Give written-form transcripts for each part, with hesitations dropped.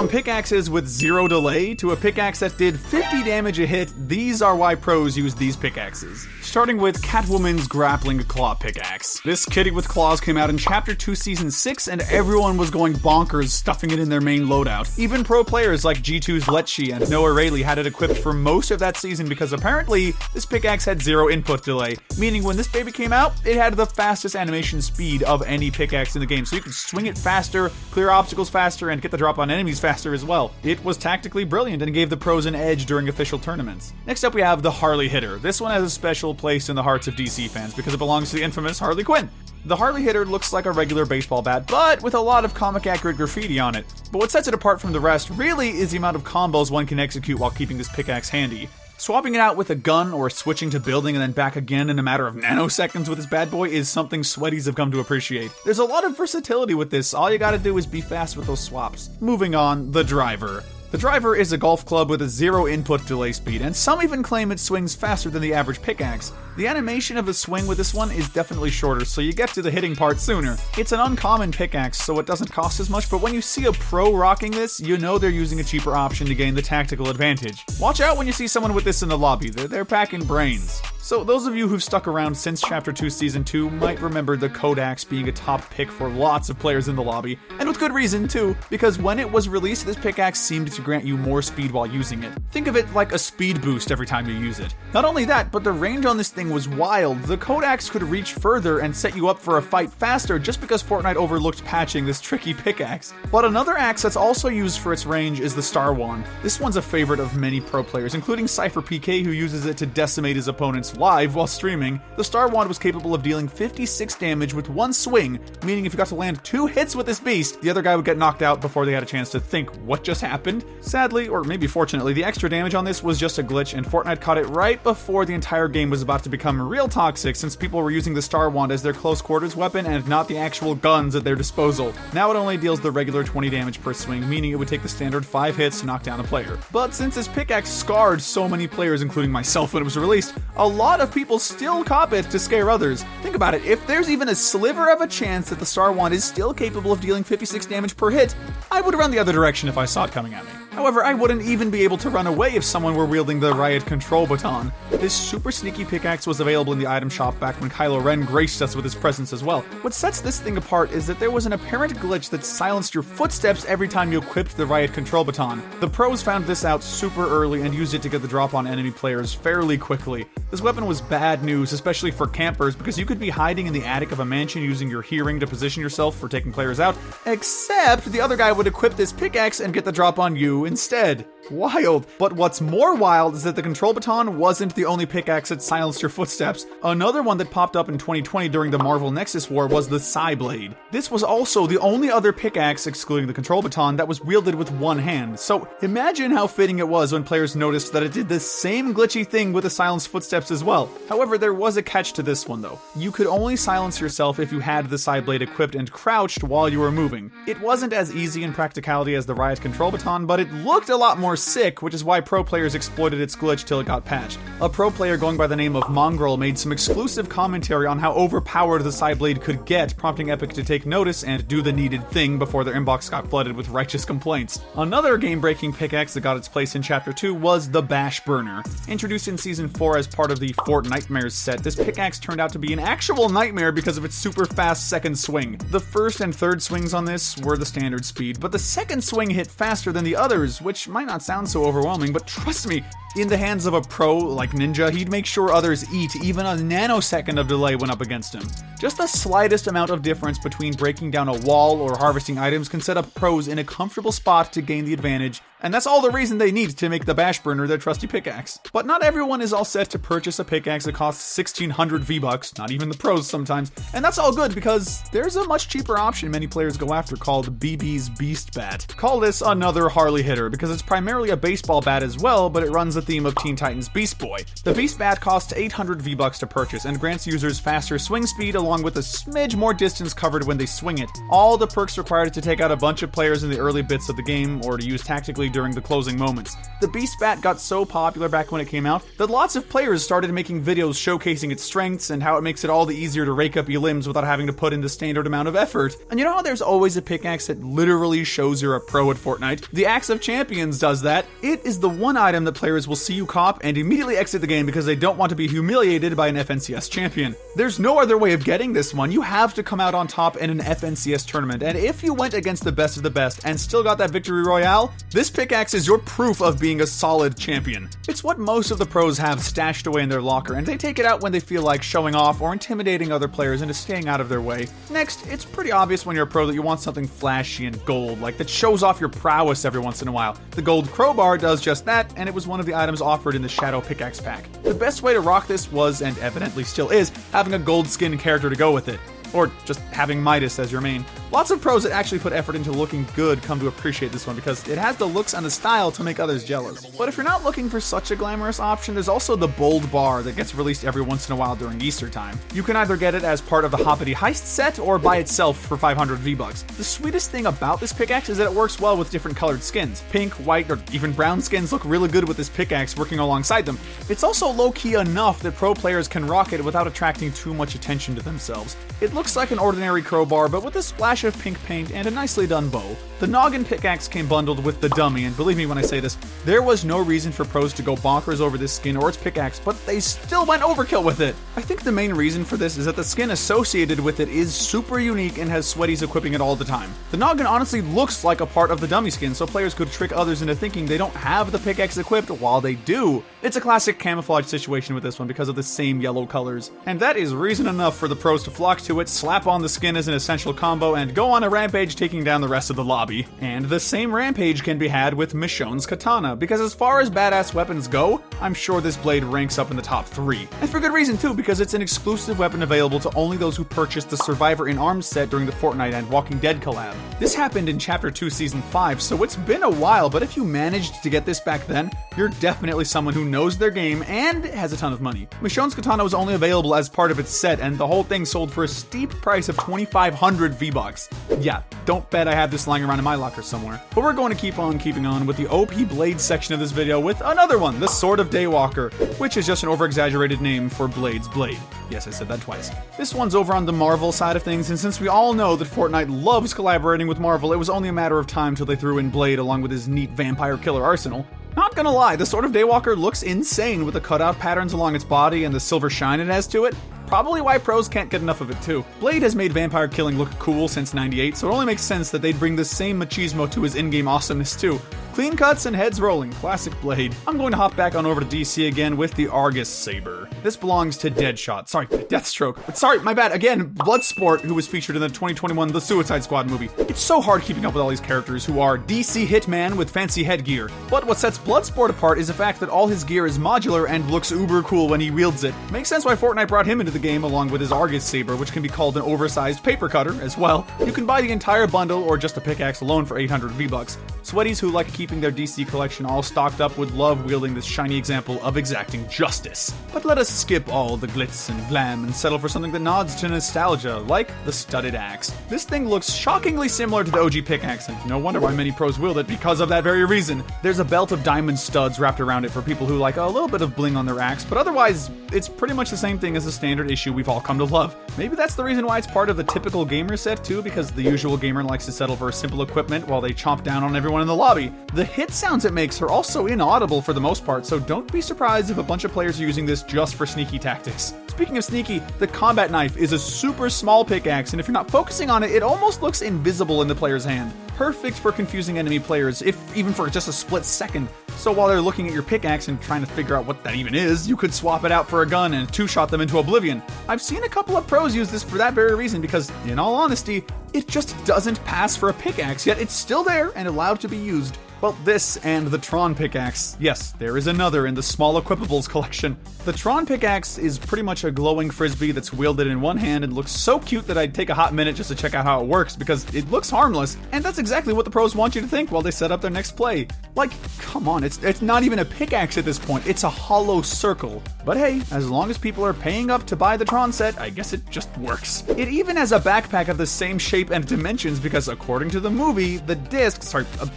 pickaxes with 0 delay to a pickaxe that did 50 damage a hit, these are why pros use these pickaxes. Starting with Catwoman's Grappling Claw Pickaxe. This kitty with claws came out in Chapter 2 Season 6 and everyone was going bonkers stuffing it in their main loadout. Even pro players like G2's Letchi and Noah Rayleigh had it equipped for most of that season because apparently this pickaxe had 0 input delay, meaning when this baby came out, it had the fastest animation speed of any pickaxe in the game, so you could swing it faster, clear obstacles faster, and get the drop on enemies faster as well. It was tactically brilliant and gave the pros an edge during official tournaments. Next up we have the Harley Hitter. This one has a special place in the hearts of DC fans because it belongs to the infamous Harley Quinn. The Harley Hitter looks like a regular baseball bat, but with a lot of comic-accurate graffiti on it. But what sets it apart from the rest really is the amount of combos one can execute while keeping this pickaxe handy. Swapping it out with a gun or switching to building and then back again in a matter of nanoseconds with this bad boy is something sweaties have come to appreciate. There's a lot of versatility with this, all you gotta do is be fast with those swaps. Moving on, the Driver. The Driver is a golf club with a 0 input delay speed, and some even claim it swings faster than the average pickaxe. The animation of the swing with this one is definitely shorter, so you get to the hitting part sooner. It's an uncommon pickaxe, so it doesn't cost as much, but when you see a pro rocking this, you know they're using a cheaper option to gain the tactical advantage. Watch out when you see someone with this in the lobby, they're packing brains. So those of you who've stuck around since Chapter 2 Season 2 might remember the Kodaks being a top pick for lots of players in the lobby, and with good reason too, because when it was released, this pickaxe seemed to grant you more speed while using it. Think of it like a speed boost every time you use it. Not only that, but the range on this thing was wild. The Kodaks could reach further and set you up for a fight faster just because Fortnite overlooked patching this tricky pickaxe. But another axe that's also used for its range is the Star Wand. This one's a favorite of many pro players, including Cypher PK, who uses it to decimate his opponents live while streaming. The Star Wand was capable of dealing 56 damage with one swing, meaning if you got to land 2 hits with this beast, the other guy would get knocked out before they had a chance to think what just happened. Sadly, or maybe fortunately, the extra damage on this was just a glitch, and Fortnite caught it right before the entire game was about to become real toxic, since people were using the Star Wand as their close quarters weapon and not the actual guns at their disposal. Now it only deals the regular 20 damage per swing, meaning it would take the standard 5 hits to knock down a player. But since this pickaxe scarred so many players, including myself when it was released, a lot of people still cop it to scare others. Think about it, if there's even a sliver of a chance that the Star Wand is still capable of dealing 56 damage per hit, I would run the other direction if I saw it coming at me. However, I wouldn't even be able to run away if someone were wielding the Riot Control Baton. This super sneaky pickaxe was available in the item shop back when Kylo Ren graced us with his presence as well. What sets this thing apart is that there was an apparent glitch that silenced your footsteps every time you equipped the Riot Control Baton. The pros found this out super early and used it to get the drop on enemy players fairly quickly. This weapon was bad news, especially for campers, because you could be hiding in the attic of a mansion using your hearing to position yourself for taking players out, except the other guy would equip this pickaxe and get the drop on you instead. Wild. But what's more wild is that the Control Baton wasn't the only pickaxe that silenced your footsteps. Another one that popped up in 2020 during the Marvel Nexus War was the Psyblade. This was also the only other pickaxe, excluding the Control Baton, that was wielded with one hand. So imagine how fitting it was when players noticed that it did the same glitchy thing with the silenced footsteps as well. However, there was a catch to this one though. You could only silence yourself if you had the Psyblade equipped and crouched while you were moving. It wasn't as easy in practicality as the Riot Control Baton, but it looked a lot more sick, which is why pro players exploited its glitch till it got patched. A pro player going by the name of Mongrel made some exclusive commentary on how overpowered the Psyblade could get, prompting Epic to take notice and do the needed thing before their inbox got flooded with righteous complaints. Another game-breaking pickaxe that got its place in Chapter 2 was the Bash Burner. Introduced in Season 4 as part of the Fort Nightmares set, this pickaxe turned out to be an actual nightmare because of its super fast second swing. The first and third swings on this were the standard speed, but the second swing hit faster than the others, which might not sound so overwhelming, but trust me, in the hands of a pro like Ninja, he'd make sure others eat even a nanosecond of delay when up against him. Just the slightest amount of difference between breaking down a wall or harvesting items can set up pros in a comfortable spot to gain the advantage, and that's all the reason they need to make the Bash Burner their trusty pickaxe. But not everyone is all set to purchase a pickaxe that costs 1,600 V-Bucks, not even the pros sometimes, and that's all good because there's a much cheaper option many players go after called BB's Beast Bat. Call this another Harley Hitter because it's primarily a baseball bat as well, but it runs the theme of Teen Titans Beast Boy. The Beast Bat costs 800 V-Bucks to purchase and grants users faster swing speed along with a smidge more distance covered when they swing it. All the perks required to take out a bunch of players in the early bits of the game or to use tactically during the closing moments. The Beast Bat got so popular back when it came out that lots of players started making videos showcasing its strengths and how it makes it all the easier to rake up your limbs without having to put in the standard amount of effort. And you know how there's always a pickaxe that literally shows you're a pro at Fortnite? The Axe of Champions does that. It is the one item that players will see you cop and immediately exit the game because they don't want to be humiliated by an FNCS champion. There's no other way of getting this one. You have to come out on top in an FNCS tournament, and if you went against the best of the best and still got that victory royale, this pickaxe is your proof of being a solid champion. It's what most of the pros have stashed away in their locker, and they take it out when they feel like showing off or intimidating other players into staying out of their way. Next, it's pretty obvious when you're a pro that you want something flashy and gold, like that shows off your prowess every once in a while. The gold crowbar does just that, and it was one of the items offered in the Shadow Pickaxe pack. The best way to rock this was, and evidently still is, having a gold skin character to go with it. Or just having Midas as your main. Lots of pros that actually put effort into looking good come to appreciate this one because it has the looks and the style to make others jealous. But if you're not looking for such a glamorous option, there's also the Bold Bar that gets released every once in a while during Easter time. You can either get it as part of the Hoppity Heist set or by itself for 500 V-Bucks. The sweetest thing about this pickaxe is that it works well with different colored skins. Pink, white, or even brown skins look really good with this pickaxe working alongside them. It's also low-key enough that pro players can rock it without attracting too much attention to themselves. It looks like an ordinary crowbar, but with a splash of pink paint and a nicely done bow. The Noggin pickaxe came bundled with the dummy, and believe me when I say this, there was no reason for pros to go bonkers over this skin or its pickaxe, but they still went overkill with it. I think the main reason for this is that the skin associated with it is super unique and has sweaties equipping it all the time. The Noggin honestly looks like a part of the dummy skin, so players could trick others into thinking they don't have the pickaxe equipped while they do. It's a classic camouflage situation with this one because of the same yellow colors, and that is reason enough for the pros to flock to it, slap on the skin as an essential combo, and go on a rampage taking down the rest of the lobby. And the same rampage can be had with Michonne's katana, because as far as badass weapons go, I'm sure this blade ranks up in the top 3. And for good reason too, because it's an exclusive weapon available to only those who purchased the Survivor in Arms set during the Fortnite and Walking Dead collab. This happened in Chapter 2 Season 5, so it's been a while, but if you managed to get this back then, you're definitely someone who knows their game and has a ton of money. Michonne's katana was only available as part of its set, and the whole thing sold for a steep price of 2,500 V-Bucks. Yeah, don't bet I have this lying around in my locker somewhere. But we're going to keep on keeping on with the OP Blade section of this video with another one, the Sword of Daywalker, which is just an over-exaggerated name for Blade's blade. Yes, I said that twice. This one's over on the Marvel side of things, and since we all know that Fortnite loves collaborating with Marvel, it was only a matter of time till they threw in Blade along with his neat vampire killer arsenal. Not gonna lie, the Sword of Daywalker looks insane with the cutout patterns along its body and the silver shine it has to it. Probably why pros can't get enough of it too. Blade has made vampire killing look cool since '98, so it only makes sense that they'd bring the same machismo to his in-game awesomeness too. Clean cuts and heads rolling, classic Blade. I'm going to hop back on over to DC again with the Argus Saber. This belongs to Deadshot, sorry, Deathstroke. But sorry, my bad, again, Bloodsport, who was featured in the 2021 The Suicide Squad movie. It's so hard keeping up with all these characters who are DC Hitman with fancy headgear. But what sets Bloodsport apart is the fact that all his gear is modular and looks uber cool when he wields it. Makes sense why Fortnite brought him into the game along with his Argus Saber, which can be called an oversized paper cutter as well. You can buy the entire bundle or just a pickaxe alone for 800 V-Bucks. Sweaties who like keeping their DC collection all stocked up would love wielding this shiny example of exacting justice. But let us skip all the glitz and glam and settle for something that nods to nostalgia, like the studded axe. This thing looks shockingly similar to the OG pickaxe, and no wonder why many pros wield it because of that very reason. There's a belt of diamond studs wrapped around it for people who like a little bit of bling on their axe, but otherwise, it's pretty much the same thing as the standard issue we've all come to love. Maybe that's the reason why it's part of the typical gamer set too, because the usual gamer likes to settle for simple equipment while they chomp down on everyone in the lobby. The hit sounds it makes are also inaudible for the most part, so don't be surprised if a bunch of players are using this just for sneaky tactics. Speaking of sneaky, the combat knife is a super small pickaxe, and if you're not focusing on it, it almost looks invisible in the player's hand. Perfect for confusing enemy players, if even for just a split second. So while they're looking at your pickaxe and trying to figure out what that even is, you could swap it out for a gun and two-shot them into oblivion. I've seen a couple of pros use this for that very reason because, in all honesty, it just doesn't pass for a pickaxe, yet it's still there and allowed to be used. Well, this and the Tron pickaxe. Yes, there is another in the small equipables collection. The Tron pickaxe is pretty much a glowing frisbee that's wielded in one hand and looks so cute that I'd take a hot minute just to check out how it works because it looks harmless, and that's exactly what the pros want you to think while they set up their next play. Like, come on, it's not even a pickaxe at this point, it's a hollow circle. But hey, as long as people are paying up to buy the Tron set, I guess it just works. It even has a backpack of the same shape and dimensions because according to the movie, a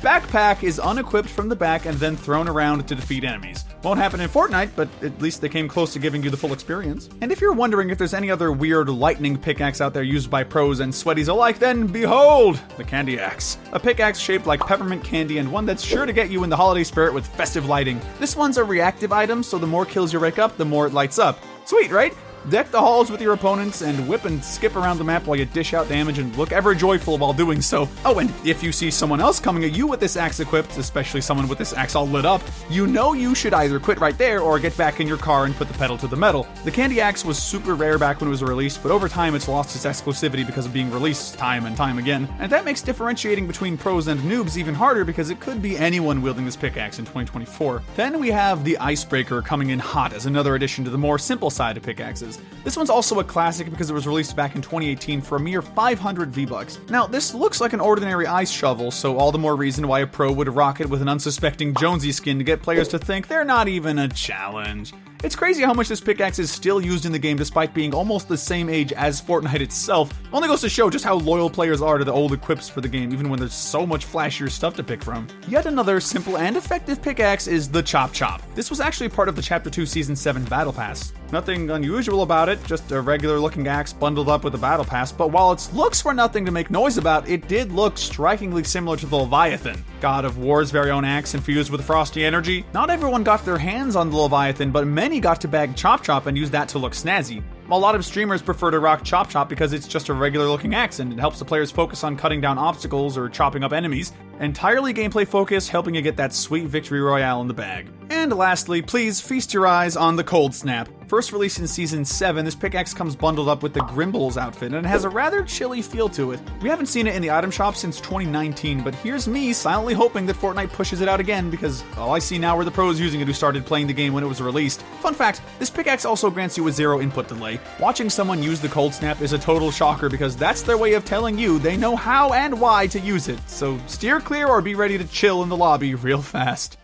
backpack is unequipped from the back and then thrown around to defeat enemies. Won't happen in Fortnite, but at least they came close to giving you the full experience. And if you're wondering if there's any other weird lightning pickaxe out there used by pros and sweaties alike, then behold, the Candy Axe. A pickaxe shaped like peppermint candy and one that's sure to get you in the holiday spirit with festive lighting. This one's a reactive item, so the more kills you rake up, the more it lights up. Sweet, right? Deck the halls with your opponents and whip and skip around the map while you dish out damage and look ever joyful while doing so. Oh, and if you see someone else coming at you with this axe equipped, especially someone with this axe all lit up, you know you should either quit right there or get back in your car and put the pedal to the metal. The Candy Axe was super rare back when it was released, but over time it's lost its exclusivity because of being released time and time again. And that makes differentiating between pros and noobs even harder because it could be anyone wielding this pickaxe in 2024. Then we have the Icebreaker coming in hot as another addition to the more simple side of pickaxes. This one's also a classic because it was released back in 2018 for a mere 500 V-Bucks. Now, this looks like an ordinary ice shovel, so all the more reason why a pro would rock it with an unsuspecting Jonesy skin to get players to think they're not even a challenge. It's crazy how much this pickaxe is still used in the game despite being almost the same age as Fortnite itself. Only goes to show just how loyal players are to the old equips for the game, even when there's so much flashier stuff to pick from. Yet another simple and effective pickaxe is the Chop Chop. This was actually part of the Chapter 2 Season 7 Battle Pass. Nothing unusual about it, just a regular looking axe bundled up with a battle pass, but while its looks were nothing to make noise about, it did look strikingly similar to the Leviathan, God of War's very own axe infused with frosty energy. Not everyone got their hands on the Leviathan, but many got to bag Chop Chop and use that to look snazzy. A lot of streamers prefer to rock Chop Chop because it's just a regular looking axe and it helps the players focus on cutting down obstacles or chopping up enemies. Entirely gameplay focused, helping you get that sweet victory royale in the bag. And lastly, please feast your eyes on the Cold Snap. First released in Season 7, this pickaxe comes bundled up with the Grimbles outfit and it has a rather chilly feel to it. We haven't seen it in the item shop since 2019, but here's me silently hoping that Fortnite pushes it out again because all I see now are the pros using it who started playing the game when it was released. Fun fact, this pickaxe also grants you a 0 input delay. Watching someone use the Cold Snap is a total shocker because that's their way of telling you they know how and why to use it, so steer clear or be ready to chill in the lobby real fast.